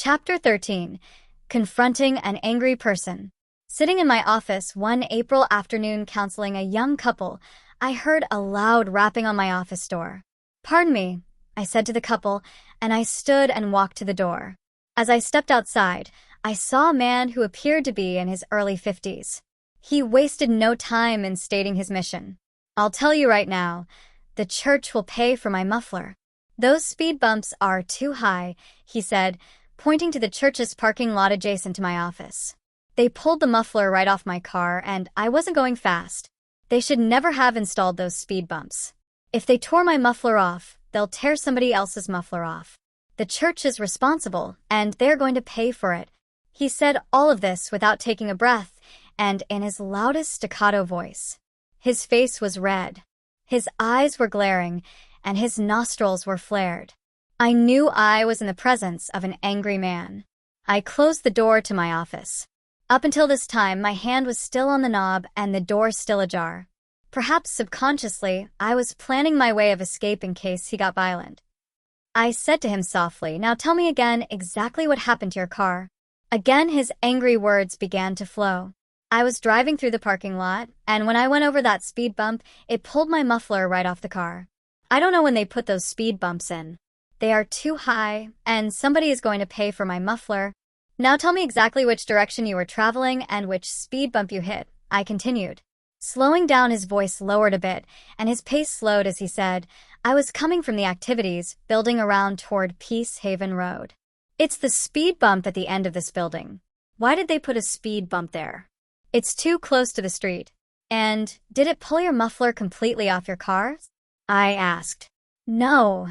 Chapter 13. Confronting an Angry Person. Sitting in my office one April afternoon counseling a young couple, I heard a loud rapping on my office door. "Pardon me," I said to the couple, and I stood and walked to the door. As I stepped outside, I saw a man who appeared to be in his early 50s. He wasted no time in stating his mission. "I'll tell you right now, the church will pay for my muffler. Those speed bumps are too high," he said, pointing to the church's parking lot adjacent to my office. "They pulled the muffler right off my car, and I wasn't going fast. They should never have installed those speed bumps. If they tore my muffler off, they'll tear somebody else's muffler off. The church is responsible, and they're going to pay for it." He said all of this without taking a breath and in his loudest staccato voice. His face was red. His eyes were glaring, and his nostrils were flared. I knew I was in the presence of an angry man. I closed the door to my office. Up until this time, my hand was still on the knob and the door still ajar. Perhaps subconsciously, I was planning my way of escape in case he got violent. I said to him softly, "Now tell me again exactly what happened to your car." Again, his angry words began to flow. "I was driving through the parking lot, and when I went over that speed bump, it pulled my muffler right off the car. I don't know when they put those speed bumps in. They are too high, and somebody is going to pay for my muffler. Now tell me exactly which direction you were traveling and which speed bump you hit," I continued. Slowing down, his voice lowered a bit, and his pace slowed as he said, "I was coming from the activities building around toward Peace Haven Road. It's the speed bump at the end of this building. Why did they put a speed bump there? It's too close to the street. And did it pull your muffler completely off your car?" I asked. "No.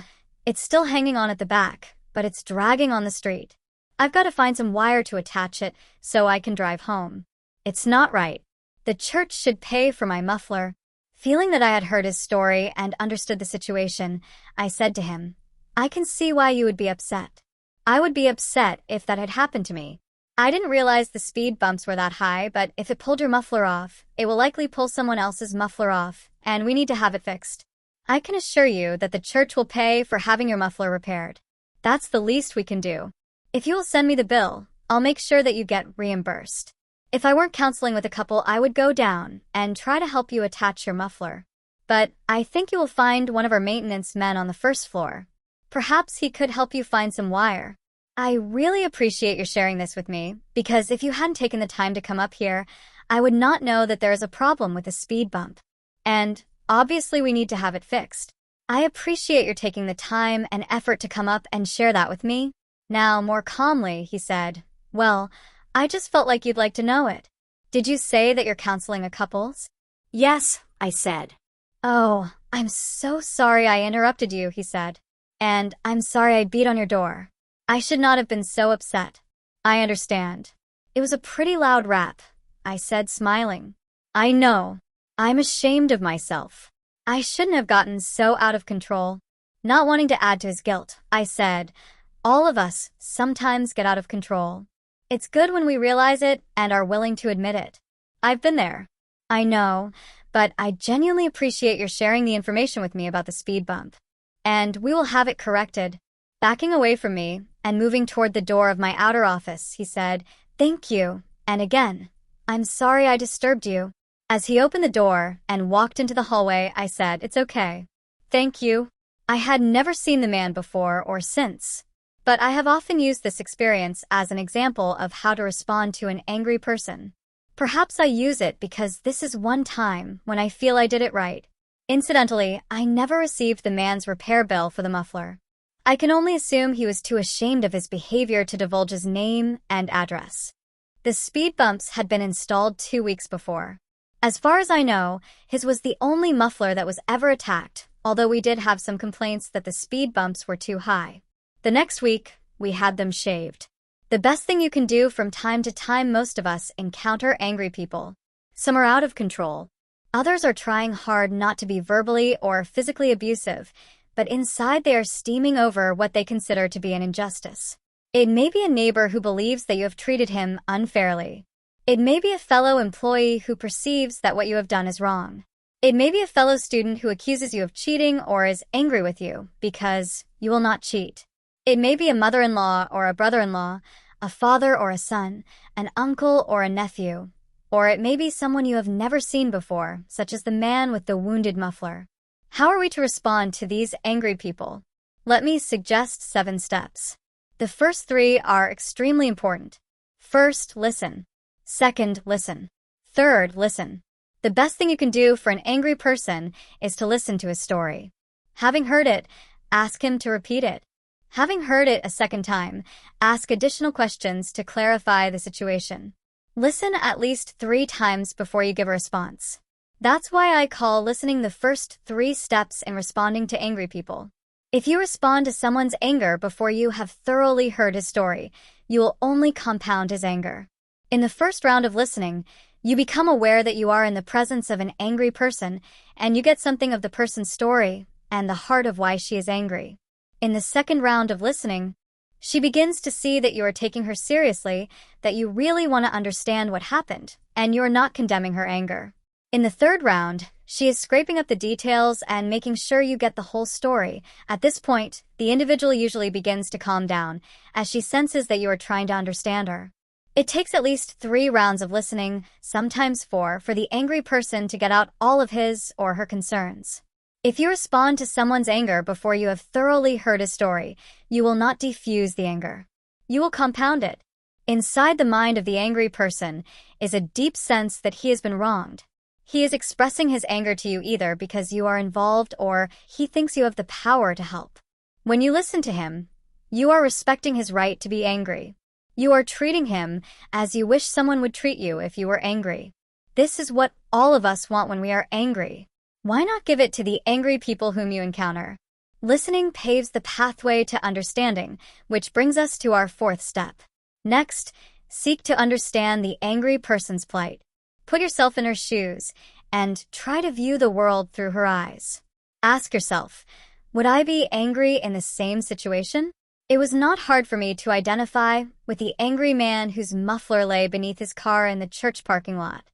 It's still hanging on at the back, but it's dragging on the street. I've got to find some wire to attach it so I can drive home. It's not right. The church should pay for my muffler." Feeling that I had heard his story and understood the situation, I said to him, "I can see why you would be upset. I would be upset if that had happened to me. I didn't realize the speed bumps were that high, but if it pulled your muffler off, it will likely pull someone else's muffler off, and we need to have it fixed. I can assure you that the church will pay for having your muffler repaired. That's the least we can do. If you will send me the bill, I'll make sure that you get reimbursed. If I weren't counseling with a couple, I would go down and try to help you attach your muffler. But I think you will find one of our maintenance men on the first floor. Perhaps he could help you find some wire. I really appreciate your sharing this with me, because if you hadn't taken the time to come up here, I would not know that there is a problem with the speed bump. And obviously, we need to have it fixed. I appreciate your taking the time and effort to come up and share that with me." Now, more calmly, he said, "Well, I just felt like you'd like to know it. Did you say that you're counseling a couples?" "Yes," I said. "Oh, I'm so sorry I interrupted you," he said. "And I'm sorry I beat on your door. I should not have been so upset." "I understand. It was a pretty loud rap," I said, smiling. "I know. I'm ashamed of myself. I shouldn't have gotten so out of control." Not wanting to add to his guilt, I said, "All of us sometimes get out of control. It's good when we realize it and are willing to admit it. I've been there." "I know, but I genuinely appreciate your sharing the information with me about the speed bump. And we will have it corrected." Backing away from me and moving toward the door of my outer office, he said, "Thank you, and again, I'm sorry I disturbed you." As he opened the door and walked into the hallway, I said, "It's okay. Thank you." I had never seen the man before or since, but I have often used this experience as an example of how to respond to an angry person. Perhaps I use it because this is one time when I feel I did it right. Incidentally, I never received the man's repair bill for the muffler. I can only assume he was too ashamed of his behavior to divulge his name and address. The speed bumps had been installed 2 weeks before. As far as I know, his was the only muffler that was ever attacked, although we did have some complaints that the speed bumps were too high. The next week, we had them shaved. The best thing you can do from time to time, most of us encounter angry people. Some are out of control. Others are trying hard not to be verbally or physically abusive, but inside they are steaming over what they consider to be an injustice. It may be a neighbor who believes that you have treated him unfairly. It may be a fellow employee who perceives that what you have done is wrong. It may be a fellow student who accuses you of cheating or is angry with you because you will not cheat. It may be a mother-in-law or a brother-in-law, a father or a son, an uncle or a nephew, or it may be someone you have never seen before, such as the man with the wounded muffler. How are we to respond to these angry people? Let me suggest 7 steps. The first 3 are extremely important. First, listen. Second, listen. Third, listen. The best thing you can do for an angry person is to listen to his story. Having heard it, ask him to repeat it. Having heard it a second time, ask additional questions to clarify the situation. Listen at least 3 times before you give a response. That's why I call listening the first 3 steps in responding to angry people. If you respond to someone's anger before you have thoroughly heard his story, you will only compound his anger. In the first round of listening, you become aware that you are in the presence of an angry person, and you get something of the person's story and the heart of why she is angry. In the second round of listening, she begins to see that you are taking her seriously, that you really want to understand what happened, and you are not condemning her anger. In the third round, she is scraping up the details and making sure you get the whole story. At this point, the individual usually begins to calm down, as she senses that you are trying to understand her. It takes at least 3 rounds of listening, sometimes 4, for the angry person to get out all of his or her concerns. If you respond to someone's anger before you have thoroughly heard his story, you will not defuse the anger. You will compound it. Inside the mind of the angry person is a deep sense that he has been wronged. He is expressing his anger to you either because you are involved or he thinks you have the power to help. When you listen to him, you are respecting his right to be angry. You are treating him as you wish someone would treat you if you were angry. This is what all of us want when we are angry. Why not give it to the angry people whom you encounter? Listening paves the pathway to understanding, which brings us to our 4th step. Next, seek to understand the angry person's plight. Put yourself in her shoes and try to view the world through her eyes. Ask yourself, would I be angry in the same situation? It was not hard for me to identify with the angry man whose muffler lay beneath his car in the church parking lot.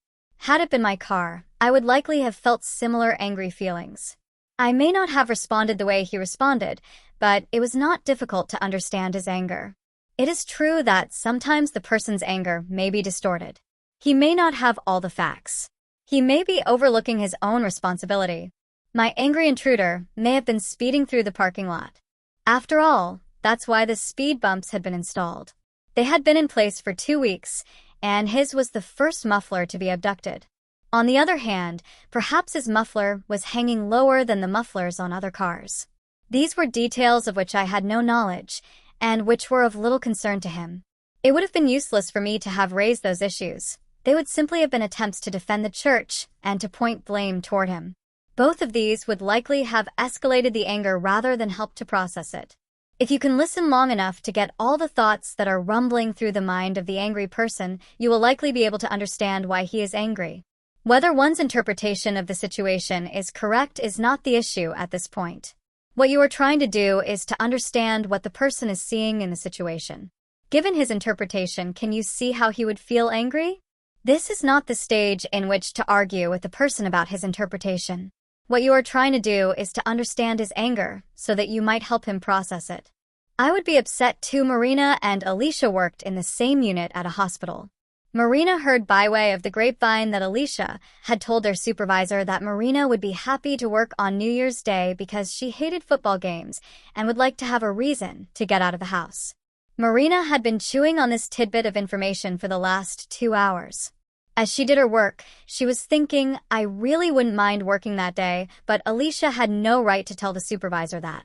Had it been my car, I would likely have felt similar angry feelings. I may not have responded the way he responded, but it was not difficult to understand his anger. It is true that sometimes the person's anger may be distorted. He may not have all the facts. He may be overlooking his own responsibility. My angry intruder may have been speeding through the parking lot. After all, that's why the speed bumps had been installed. They had been in place for 2 weeks, and his was the first muffler to be abducted. On the other hand, perhaps his muffler was hanging lower than the mufflers on other cars. These were details of which I had no knowledge, and which were of little concern to him. It would have been useless for me to have raised those issues. They would simply have been attempts to defend the church and to point blame toward him. Both of these would likely have escalated the anger rather than helped to process it. If you can listen long enough to get all the thoughts that are rumbling through the mind of the angry person, you will likely be able to understand why he is angry. Whether one's interpretation of the situation is correct is not the issue at this point. What you are trying to do is to understand what the person is seeing in the situation. Given his interpretation, can you see how he would feel angry? This is not the stage in which to argue with the person about his interpretation. What you are trying to do is to understand his anger so that you might help him process it. I would be upset too. Marina and Alicia worked in the same unit at a hospital. Marina heard by way of the grapevine that Alicia had told their supervisor that Marina would be happy to work on New Year's Day because she hated football games and would like to have a reason to get out of the house. Marina had been chewing on this tidbit of information for the last 2 hours. As she did her work, she was thinking, I really wouldn't mind working that day, but Alicia had no right to tell the supervisor that.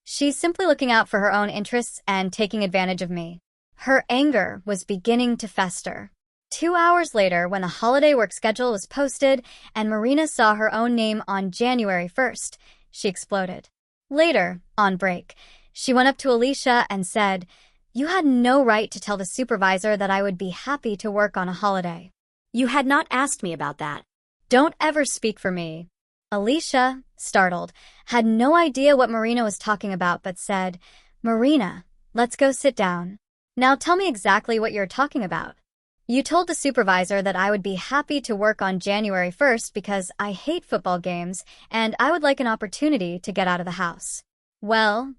She's simply looking out for her own interests and taking advantage of me. Her anger was beginning to fester. 2 hours later, when the holiday work schedule was posted and Marina saw her own name on January 1st, she exploded. Later, on break, she went up to Alicia and said, You had no right to tell the supervisor that I would be happy to work on a holiday. You had not asked me about that. Don't ever speak for me. Alicia, startled, had no idea what Marina was talking about but said, Marina, let's go sit down. Now tell me exactly what you're talking about. You told the supervisor that I would be happy to work on January 1st because I hate football games and I would like an opportunity to get out of the house. Well,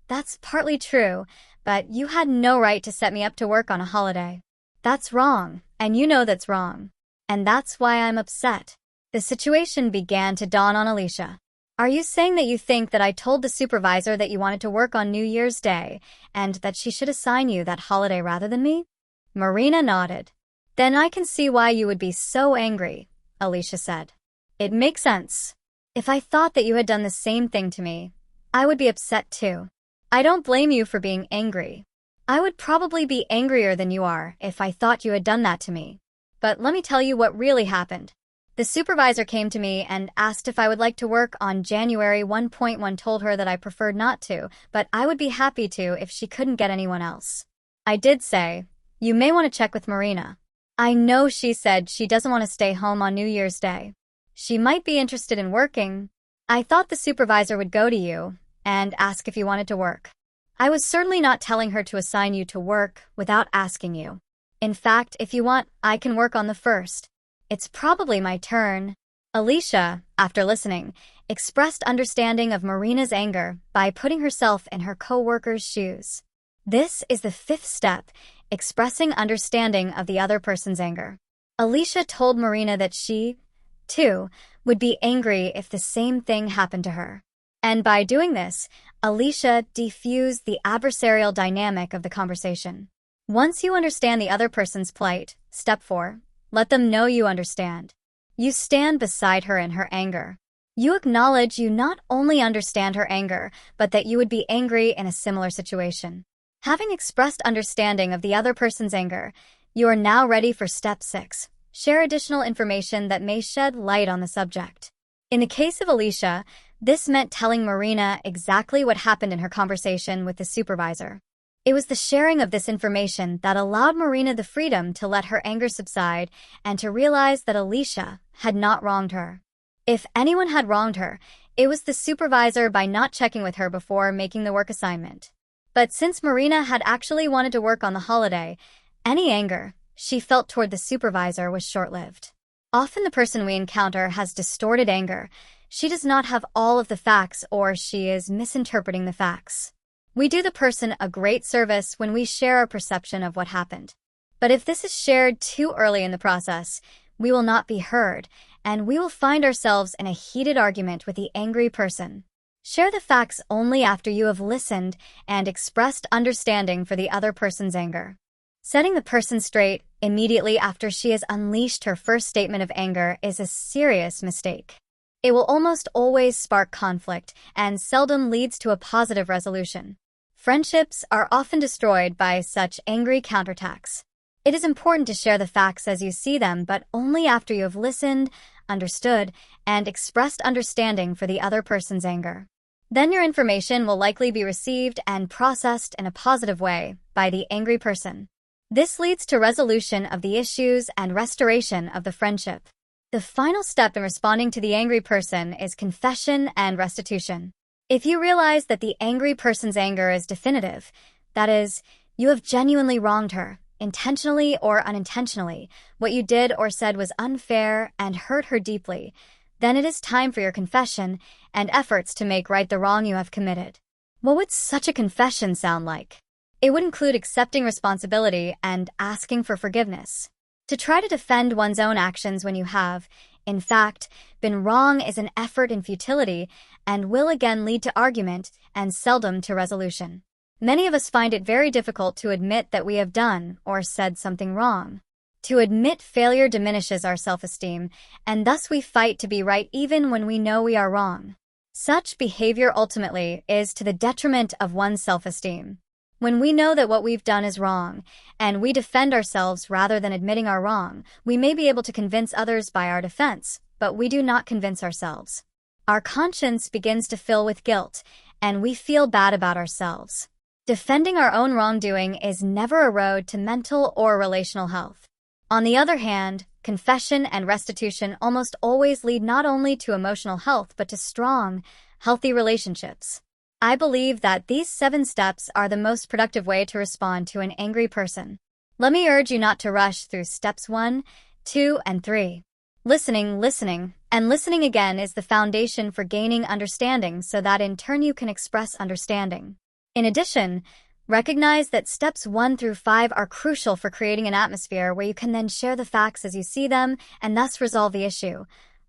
That's partly true, but you had no right to set me up to work on a holiday. That's wrong, and you know that's wrong. And that's why I'm upset. The situation began to dawn on Alicia. Are you saying that you think that I told the supervisor that you wanted to work on New Year's Day, and that she should assign you that holiday rather than me? Marina nodded. Then I can see why you would be so angry, Alicia said. It makes sense. If I thought that you had done the same thing to me, I would be upset too. I don't blame you for being angry. I would probably be angrier than you are if I thought you had done that to me. But let me tell you what really happened. The supervisor came to me and asked if I would like to work on January 1.1, told her that I preferred not to, but I would be happy to if she couldn't get anyone else. I did say, you may want to check with Marina. I know she said she doesn't want to stay home on New Year's Day. She might be interested in working. I thought the supervisor would go to you and ask if you wanted to work. I was certainly not telling her to assign you to work without asking you. In fact, if you want, I can work on the 1st. It's probably my turn. Alicia, after listening, expressed understanding of Marina's anger by putting herself in her co-worker's shoes. This is the 5th step, expressing understanding of the other person's anger. Alicia told Marina that she, too, would be angry if the same thing happened to her. And by doing this, Alicia diffused the adversarial dynamic of the conversation. Once you understand the other person's plight, step 4, let them know you understand. You stand beside her in her anger. You acknowledge you not only understand her anger, but that you would be angry in a similar situation. Having expressed understanding of the other person's anger, you are now ready for step 6. Share additional information that may shed light on the subject. In the case of Alicia, this meant telling Marina exactly what happened in her conversation with the supervisor. It was the sharing of this information that allowed Marina the freedom to let her anger subside and to realize that Alicia had not wronged her. If anyone had wronged her, it was the supervisor by not checking with her before making the work assignment. But since Marina had actually wanted to work on the holiday, any anger she felt toward the supervisor was short-lived. Often the person we encounter has distorted anger. She does not have all of the facts, or she is misinterpreting the facts. We do the person a great service when we share our perception of what happened. But if this is shared too early in the process, we will not be heard, and we will find ourselves in a heated argument with the angry person. Share the facts only after you have listened and expressed understanding for the other person's anger. Setting the person straight immediately after she has unleashed her first statement of anger is a serious mistake. It will almost always spark conflict and seldom leads to a positive resolution. Friendships are often destroyed by such angry counterattacks. It is important to share the facts as you see them, but only after you have listened, understood, and expressed understanding for the other person's anger. Then your information will likely be received and processed in a positive way by the angry person. This leads to resolution of the issues and restoration of the friendship. The final step in responding to the angry person is confession and restitution. If you realize that the angry person's anger is definitive, that is, you have genuinely wronged her, intentionally or unintentionally, what you did or said was unfair and hurt her deeply, then it is time for your confession and efforts to make right the wrong you have committed. What would such a confession sound like? It would include accepting responsibility and asking for forgiveness. To try to defend one's own actions when you have, in fact, been wrong is an effort in futility and will again lead to argument and seldom to resolution. Many of us find it very difficult to admit that we have done or said something wrong. To admit failure diminishes our self-esteem, and thus we fight to be right even when we know we are wrong. Such behavior ultimately is to the detriment of one's self-esteem. When we know that what we've done is wrong, and we defend ourselves rather than admitting our wrong, we may be able to convince others by our defense, but we do not convince ourselves. Our conscience begins to fill with guilt, and we feel bad about ourselves. Defending our own wrongdoing is never a road to mental or relational health. On the other hand, confession and restitution almost always lead not only to emotional health but to strong, healthy relationships. I believe that these 7 steps are the most productive way to respond to an angry person. Let me urge you not to rush through steps 1, 2, and 3. Listening, and listening again is the foundation for gaining understanding so that in turn you can express understanding. In addition, recognize that steps 1 through 5 are crucial for creating an atmosphere where you can then share the facts as you see them and thus resolve the issue.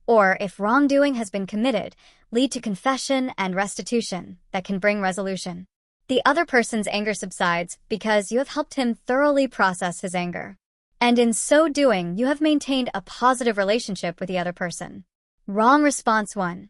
Or, if wrongdoing has been committed, lead to confession and restitution that can bring resolution. The other person's anger subsides because you have helped him thoroughly process his anger. And in so doing, you have maintained a positive relationship with the other person. Wrong response 1.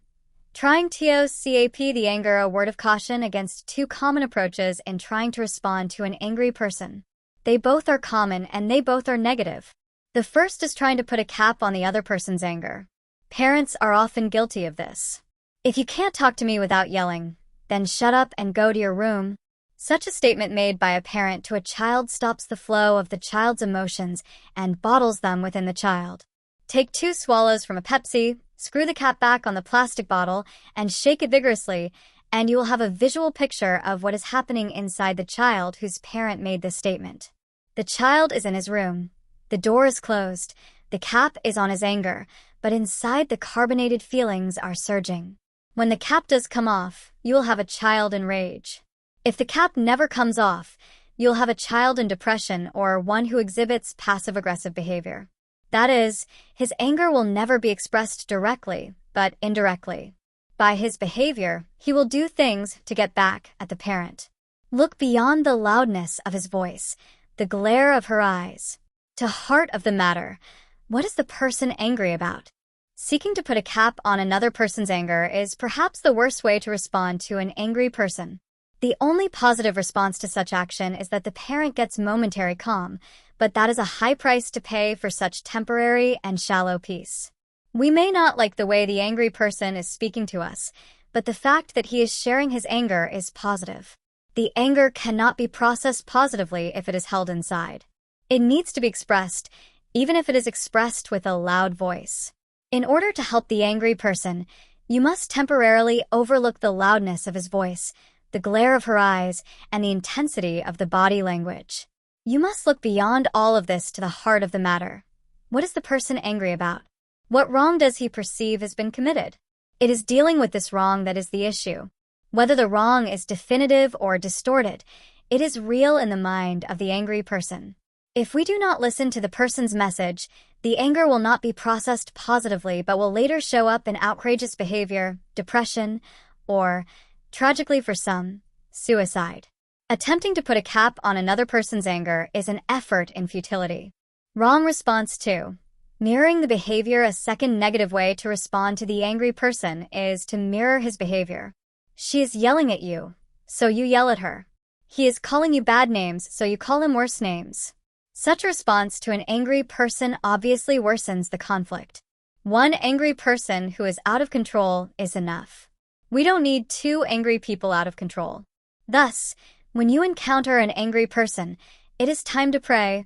Trying to cap the anger, a word of caution against 2 common approaches in trying to respond to an angry person. They both are common and they both are negative. The first is trying to put a cap on the other person's anger. Parents are often guilty of this. If you can't talk to me without yelling, then shut up and go to your room. Such a statement made by a parent to a child stops the flow of the child's emotions and bottles them within the child. Take 2 swallows from a Pepsi, screw the cap back on the plastic bottle, and shake it vigorously, and you will have a visual picture of what is happening inside the child whose parent made this statement. The child is in his room. The door is closed. The cap is on his anger, but inside the carbonated feelings are surging. When the cap does come off, you will have a child in rage. If the cap never comes off, you'll have a child in depression or one who exhibits passive-aggressive behavior. That is, his anger will never be expressed directly, but indirectly. By his behavior, he will do things to get back at the parent. Look beyond the loudness of his voice, the glare of her eyes. To heart of the matter, what is the person angry about? Seeking to put a cap on another person's anger is perhaps the worst way to respond to an angry person. The only positive response to such action is that the parent gets momentary calm, but that is a high price to pay for such temporary and shallow peace. We may not like the way the angry person is speaking to us, but the fact that he is sharing his anger is positive. The anger cannot be processed positively if it is held inside. It needs to be expressed, even if it is expressed with a loud voice. In order to help the angry person, you must temporarily overlook the loudness of his voice, the glare of her eyes, and the intensity of the body language. You must look beyond all of this to the heart of the matter. What is the person angry about? What wrong does he perceive has been committed? It is dealing with this wrong that is the issue. Whether the wrong is definitive or distorted, it is real in the mind of the angry person. If we do not listen to the person's message, the anger will not be processed positively but will later show up in outrageous behavior, depression, or, tragically for some, suicide. Attempting to put a cap on another person's anger is an effort in futility. Wrong response 2. Mirroring the behavior. A second negative way to respond to the angry person is to mirror his behavior. She is yelling at you, so you yell at her. He is calling you bad names, so you call him worse names. Such a response to an angry person obviously worsens the conflict. One angry person who is out of control is enough. We don't need 2 angry people out of control. Thus, when you encounter an angry person, it is time to pray,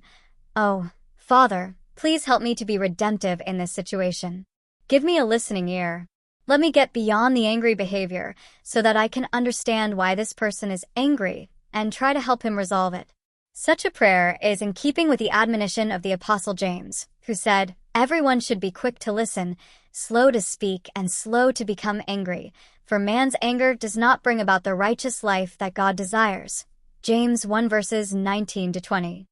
"Oh, Father, please help me to be redemptive in this situation. Give me a listening ear. Let me get beyond the angry behavior so that I can understand why this person is angry and try to help him resolve it." Such a prayer is in keeping with the admonition of the Apostle James, who said, "Everyone should be quick to listen, slow to speak, and slow to become angry, for man's anger does not bring about the righteous life that God desires." James 1 verses 19 to 20.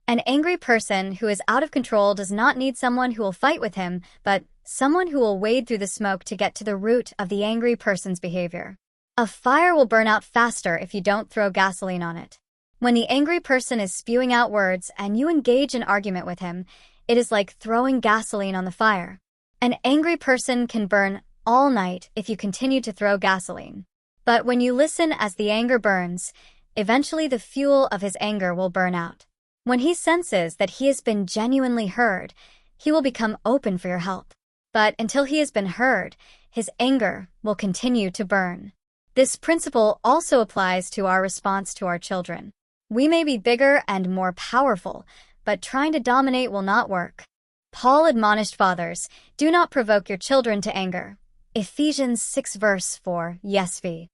An angry person who is out of control does not need someone who will fight with him, but someone who will wade through the smoke to get to the root of the angry person's behavior. A fire will burn out faster if you don't throw gasoline on it. When the angry person is spewing out words and you engage in argument with him, it is like throwing gasoline on the fire. An angry person can burn all night if you continue to throw gasoline. But when you listen as the anger burns, eventually the fuel of his anger will burn out. When he senses that he has been genuinely heard, he will become open for your help. But until he has been heard, his anger will continue to burn. This principle also applies to our response to our children. We may be bigger and more powerful, but trying to dominate will not work. Paul admonished fathers, "Do not provoke your children to anger." Ephesians 6 verse 4, ESV.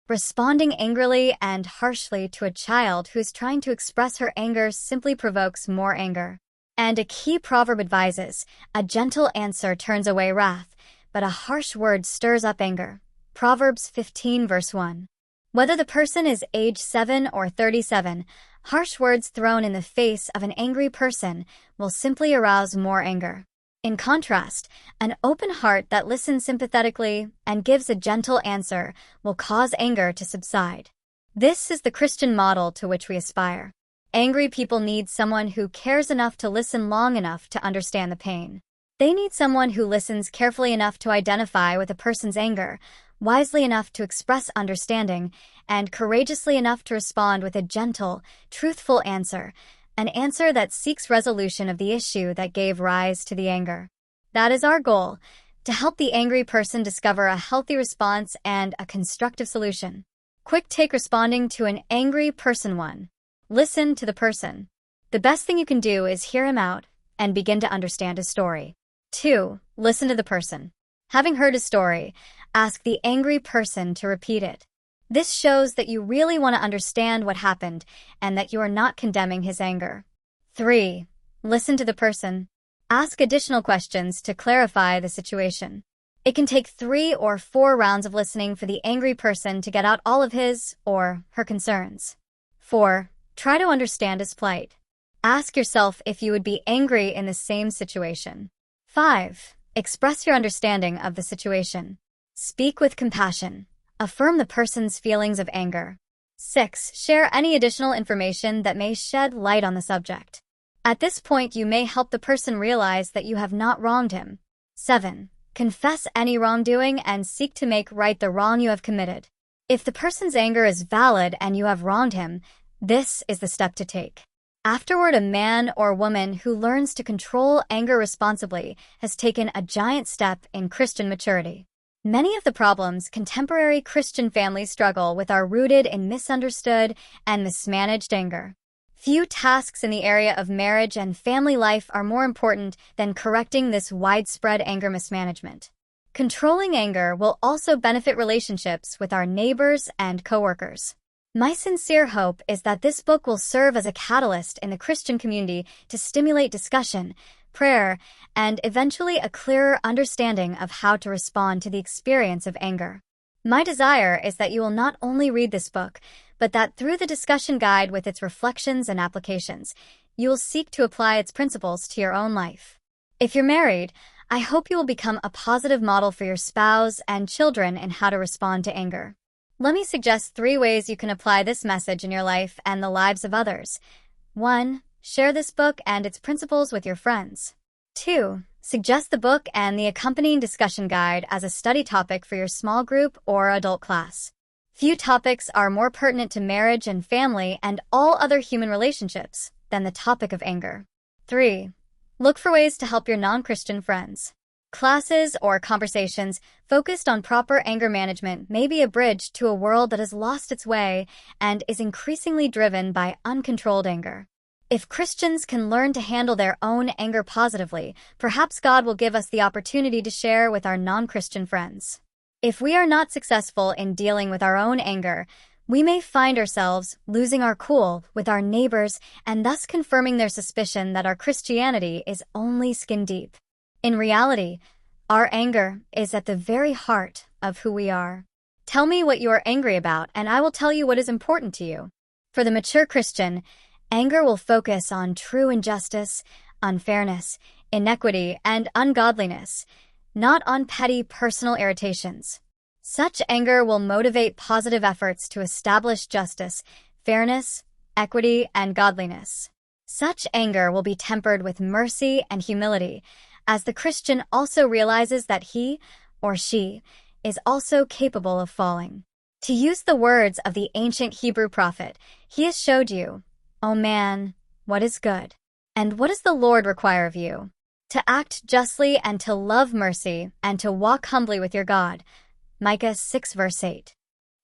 Responding angrily and harshly to a child who is trying to express her anger simply provokes more anger. And a key proverb advises, "A gentle answer turns away wrath, but a harsh word stirs up anger." Proverbs 15 verse 1. Whether the person is age 7 or 37, harsh words thrown in the face of an angry person will simply arouse more anger. In contrast, an open heart that listens sympathetically and gives a gentle answer will cause anger to subside. This is the Christian model to which we aspire. Angry people need someone who cares enough to listen long enough to understand the pain. They need someone who listens carefully enough to identify with a person's anger, wisely enough to express understanding, and courageously enough to respond with a gentle, truthful answer, an answer that seeks resolution of the issue that gave rise to the anger. That is our goal, to help the angry person discover a healthy response and a constructive solution. Quick take responding to an angry person. 1. Listen to the person. The best thing you can do is hear him out and begin to understand his story. 2. Listen to the person. Having heard his story, ask the angry person to repeat it. This shows that you really want to understand what happened and that you are not condemning his anger. 3. Listen to the person. Ask additional questions to clarify the situation. It can take 3 or 4 rounds of listening for the angry person to get out all of his or her concerns. 4. Try to understand his plight. Ask yourself if you would be angry in the same situation. 5. Express your understanding of the situation. Speak with compassion. Affirm the person's feelings of anger. 6. Share any additional information that may shed light on the subject. At this point, you may help the person realize that you have not wronged him. 7. Confess any wrongdoing and seek to make right the wrong you have committed. If the person's anger is valid and you have wronged him, this is the step to take. Afterward, a man or woman who learns to control anger responsibly has taken a giant step in Christian maturity. Many of the problems contemporary Christian families struggle with are rooted in misunderstood and mismanaged anger. Few tasks in the area of marriage and family life are more important than correcting this widespread anger mismanagement. Controlling anger will also benefit relationships with our neighbors and coworkers. My sincere hope is that this book will serve as a catalyst in the Christian community to stimulate discussion, prayer, and eventually a clearer understanding of how to respond to the experience of anger. My desire is that you will not only read this book, but that through the discussion guide with its reflections and applications, you will seek to apply its principles to your own life. If you're married, I hope you will become a positive model for your spouse and children in how to respond to anger. Let me suggest 3 ways you can apply this message in your life and the lives of others. 1. Share this book and its principles with your friends. 2. Suggest the book and the accompanying discussion guide as a study topic for your small group or adult class. Few topics are more pertinent to marriage and family and all other human relationships than the topic of anger. 3. Look for ways to help your non-Christian friends. Classes or conversations focused on proper anger management may be a bridge to a world that has lost its way and is increasingly driven by uncontrolled anger. If Christians can learn to handle their own anger positively, perhaps God will give us the opportunity to share with our non-Christian friends. If we are not successful in dealing with our own anger, we may find ourselves losing our cool with our neighbors and thus confirming their suspicion that our Christianity is only skin deep. In reality, our anger is at the very heart of who we are. Tell me what you are angry about, and I will tell you what is important to you. For the mature Christian, anger will focus on true injustice, unfairness, inequity, and ungodliness, not on petty personal irritations. Such anger will motivate positive efforts to establish justice, fairness, equity, and godliness. Such anger will be tempered with mercy and humility, as the Christian also realizes that he or she is also capable of falling. To use the words of the ancient Hebrew prophet, he has showed you, O man, what is good, and what does the Lord require of you? To act justly and to love mercy and to walk humbly with your God. Micah 6 verse 8.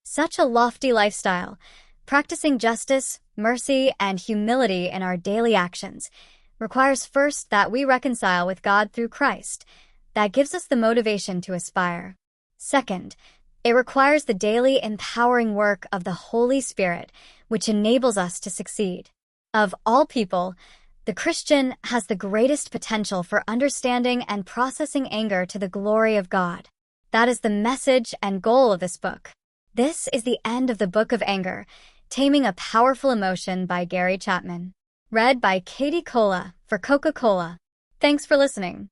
Such a lofty lifestyle, practicing justice, mercy, and humility in our daily actions, requires first that we reconcile with God through Christ. That gives us the motivation to aspire. Second, it requires the daily empowering work of the Holy Spirit, which enables us to succeed. Of all people, the Christian has the greatest potential for understanding and processing anger to the glory of God. That is the message and goal of this book. This is the end of the Book of Anger, Taming a Powerful Emotion by Gary Chapman. Read by Katie Cola for Coca-Cola. Thanks for listening.